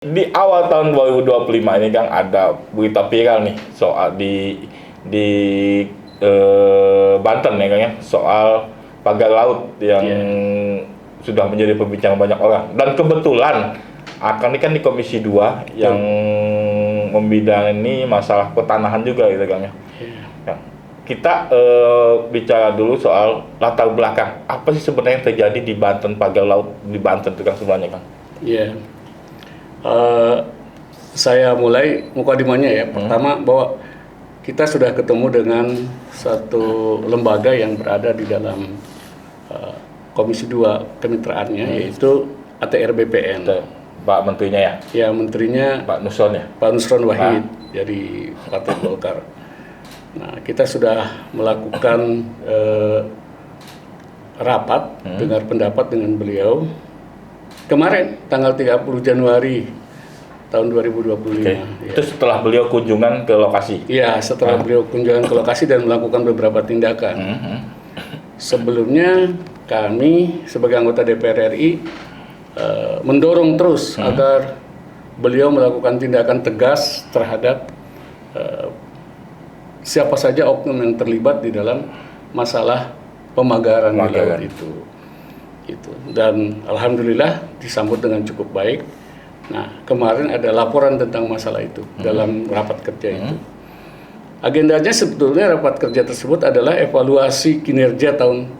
Di awal tahun 2025 ini Kang ada berita viral nih soal di Banten ya Kang ya, soal pagar laut yang sudah menjadi perbincangan banyak orang. Dan kebetulan akan ini kan di Komisi 2 yang membidangi masalah pertanahan juga gitu Kang ya. Ya. Kita bicara dulu soal latar belakang. Apa sih sebenarnya yang terjadi di Banten, pagar laut di Banten itu Kang sebenarnya Kang? Iya. Saya mulai mukadimahnya ya. Pertama bahwa kita sudah ketemu dengan satu lembaga yang berada di dalam Komisi 2 kemitraannya, yaitu ATR BPN. Pak Menterinya ya? Ya, menterinya Pak Nusron ya? Pak Nusron Wahid dari Partai Golkar. Nah, kita sudah melakukan rapat, dengar pendapat dengan beliau. Kemarin, tanggal 30 Januari tahun 2025. Ya. Itu setelah beliau kunjungan ke lokasi? Iya, setelah beliau kunjungan ke lokasi dan melakukan beberapa tindakan. Sebelumnya, kami sebagai anggota DPR RI mendorong terus agar beliau melakukan tindakan tegas terhadap siapa saja oknum yang terlibat di dalam masalah pemagaran di laut itu. Dan alhamdulillah disambut dengan cukup baik. Nah, kemarin ada laporan tentang masalah itu dalam rapat kerja itu. Agendanya sebetulnya rapat kerja tersebut adalah evaluasi kinerja tahun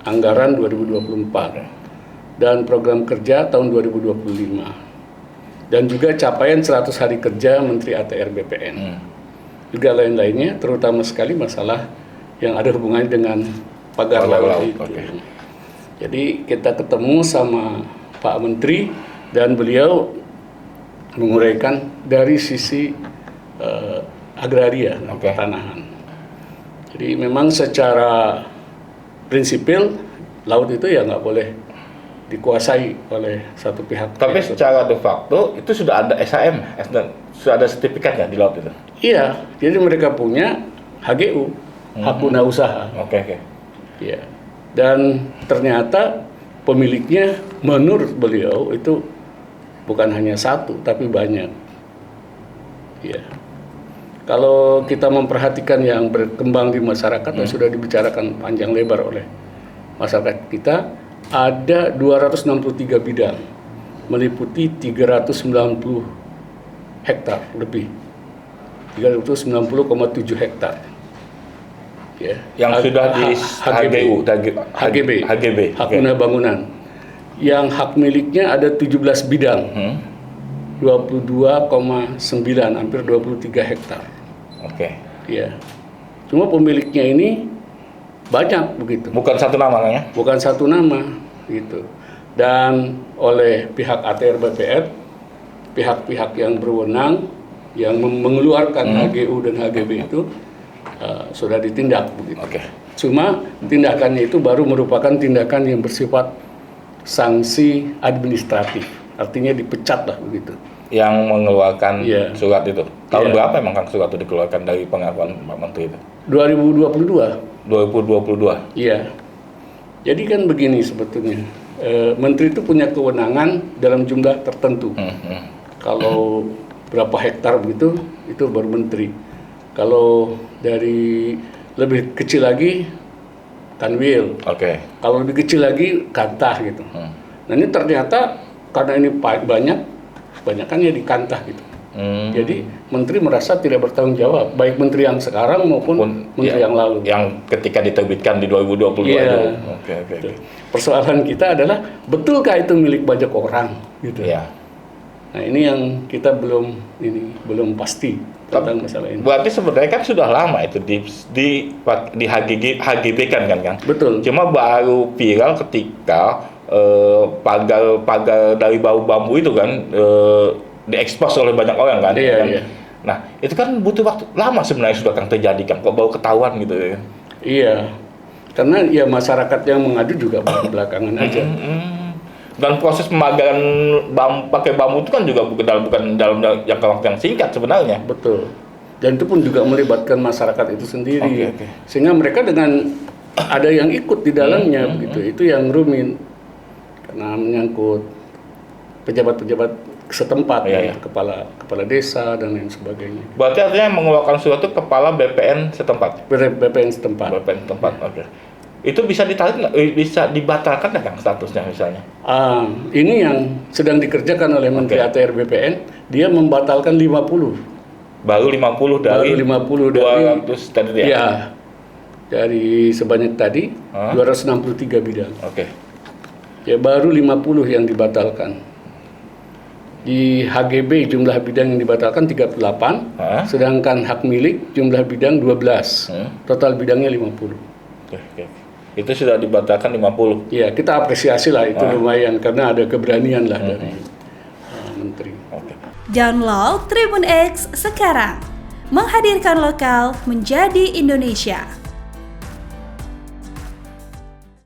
anggaran 2024 dan program kerja tahun 2025 dan juga capaian 100 hari kerja Menteri ATR BPN. Juga lain-lainnya, terutama sekali masalah yang ada hubungannya dengan pagar laut itu. Jadi kita ketemu sama Pak Menteri dan beliau menguraikan dari sisi agraria dan pertanahan. Jadi memang secara prinsipil laut itu ya nggak boleh dikuasai oleh satu pihak. Tapi secara de facto itu sudah ada SHM, sudah ada sertifikatnya di laut itu? Iya, jadi mereka punya HGU, hak guna usaha. Iya. Dan ternyata pemiliknya menurut beliau itu bukan hanya satu, tapi banyak. Ya. Kalau kita memperhatikan yang berkembang di masyarakat yang sudah dibicarakan panjang lebar oleh masyarakat kita, ada 263 bidang, meliputi 390 hektar lebih, 390,7 hektar. Ya. Yang sudah di HGB, hak guna bangunan. Yang hak miliknya ada 17 bidang, 22,9, hampir 23 hektar. Ya. Cuma pemiliknya ini banyak begitu. Bukan satu nama ya? Bukan satu nama, gitu. Dan oleh pihak ATR BPN, pihak-pihak yang berwenang, yang mengeluarkan HGU dan HGB itu sudah ditindak begitu. Cuma tindakannya itu baru merupakan tindakan yang bersifat sanksi administratif, artinya dipecat lah begitu. Yang mengeluarkan surat itu. Tahun berapa emang Kang surat itu dikeluarkan dari pengakuan Pak Menteri itu? 2022. 2022. Iya. Jadi kan begini sebetulnya, Menteri itu punya kewenangan dalam jumlah tertentu. Kalau berapa hektar begitu, itu baru Menteri. Kalau dari lebih kecil lagi, Kanwil. Kalau lebih kecil lagi, Kantah gitu. Nah ini ternyata karena ini banyakannya di Kantah gitu. Jadi Menteri merasa tidak bertanggung jawab, baik Menteri yang sekarang maupun Menteri yang lalu. Yang ketika diterbitkan di 2022 itu. Persoalan kita adalah, betulkah itu milik banyak orang gitu. Nah ini yang kita belum pasti tentang masalah ini. Berarti sebenarnya kan sudah lama itu di HGB kan Kang? Betul. Cuma baru viral ketika pagar dari bambu itu kan diekspos oleh banyak orang kan? Iya. Nah itu kan butuh waktu lama sebenarnya sudah Kang terjadi kan? Kok baru ketahuan gitu ya? Iya. Karena ya masyarakat yang mengadu juga belakangan aja. Dan proses pemagaran pakai bambu itu kan juga bukan dalam jangka waktu yang singkat sebenarnya. Betul. Dan itu pun juga melibatkan masyarakat itu sendiri. Sehingga mereka dengan ada yang ikut di dalamnya begitu. Itu yang rumit. Karena menyangkut pejabat-pejabat setempat, Iya, yaitu kepala desa dan lain sebagainya. Berarti artinya yang mengeluarkan surat itu kepala BPN setempat. BPN setempat. BPN setempat, oke. Itu bisa ditarik nggak? Bisa dibatalkan nggak Kang statusnya misalnya? Ini yang sedang dikerjakan oleh Menteri ATR BPN, dia membatalkan 50. Baru 50 dari 50 dari 200 tadi ya? Ya, dari sebanyak tadi 263 bidang. Oke. Ya baru 50 yang dibatalkan. Di HGB jumlah bidang yang dibatalkan 38, sedangkan hak milik jumlah bidang 12. Total bidangnya 50. Oke. Itu sudah dibatalkan 50. Ya, kita apresiasi lah itu lumayan karena ada keberanian lah dari menteri. Oke. Download Tribun X sekarang. Menghadirkan lokal menjadi Indonesia.